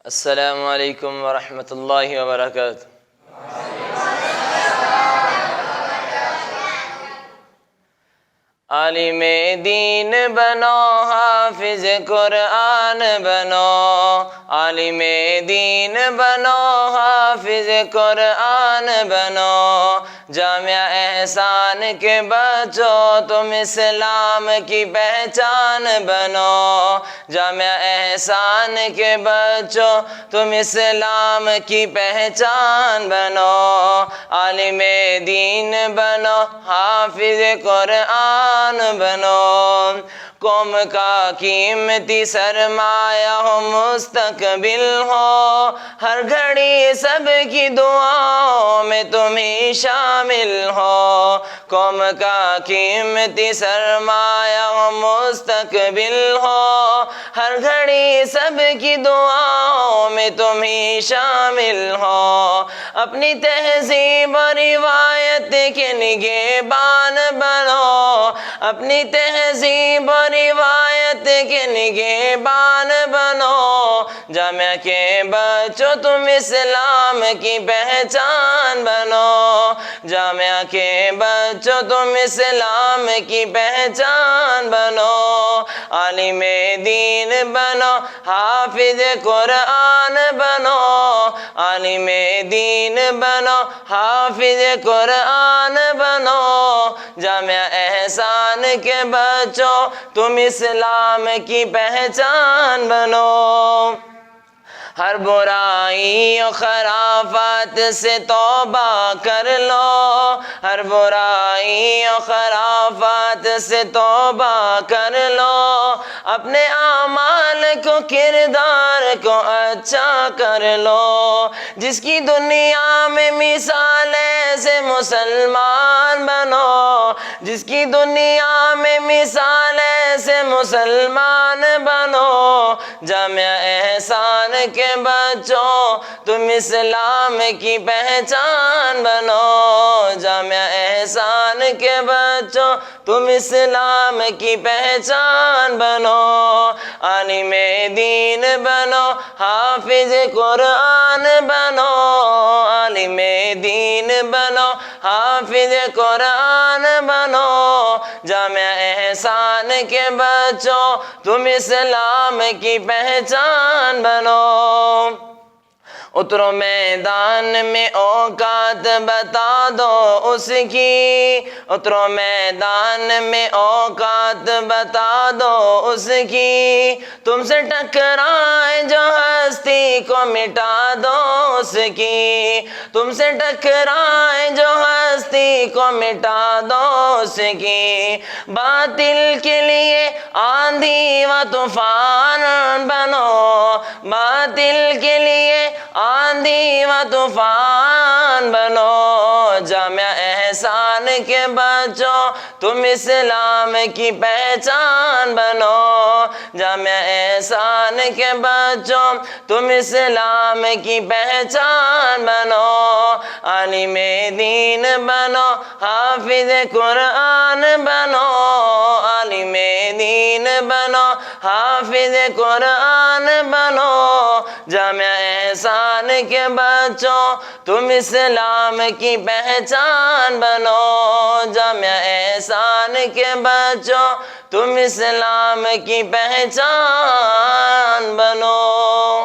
السلام علیکم ورحمۃ اللہ وبرکاتہ۔ عالم دین بنو، حافظ قرآن بنو، عالم دین بنو، حافظ قرآن بنو، جامعہ احسان کے بچو تم اسلام کی پہچان بنو، جامعہ احسان کے بچو تم اسلام کی پہچان بنو، عالم دین بنو، حافظ قرآن بنو، قوم کا قیمتی سرمایہ ہو، مستقبل ہو، ہر گھڑی سب کی دعاؤں میں تم ہی شامل ہو، قوم کا قیمتی سرمایہ ہو، مستقبل ہو، ہر گھڑی سب کی دعاؤں میں تم ہی شامل ہو، اپنی تہذیب و روایت کے نگہبان بنو، اپنی تہذیب و روایت کے نگہبان بنو، جامعہ کے بچو تم اسلام کی پہچان بنو، جامعہ کے بچو تم اسلام کی پہچان بنو، عالم دین بنو، حافظ قرآن بنو، عالم دین بنو، حافظ قرآن بنو، جامعہ احسان کے بچو تم اسلام کی پہچان بنو، ہر برائی و خرافات سے توبہ کر لو، ہر برائی و خرافات سے توبہ کر لو، اپنے اعمال کو کردار کو اچھا کر لو، جس کی دنیا میں مثال ایسے مسلمان بنو، جس کی دنیا میں مثال ایسے مسلمان بنو، جامعہ احسان کے بچو تم اسلام کی پہچان بنو، جامعہ احسان کے بچو تم اسلام کی پہچان بنو، عالم دین بنو، حافظ قرآن بنو، عالم دین بنو، حافظ قرآن بنو، جامعہ احسان کے بچو تم اسلام کی پہچان بنو، اترو میدان میں اوقات بتا دو اس کی، اترو میدان میں اوقات بتا دو اس کی، تم سے ٹکرائے جو ہستی کو مٹا دو اس کی، تم سے ٹکرائے جو ہستی کو مٹا دو اس کی، باطل کے لیے آندھی و طوفان بنو، باطل کے لیے آندھی و طوفان بنو، جامعہ احسان کے بچو تم اسلام کی پہچان بنو، جامعہ احسان کے بچو تم اسلام کی پہچان بنو، عالم دین بنو، حافظ قرآن بنو، عالم دین بنو، حافظ قرآن بنو، جامعہ احسان کے بچو تم اسلام کی پہچان بنو، جامعہ احسان کے بچو تم اسلام کی پہچان بنو۔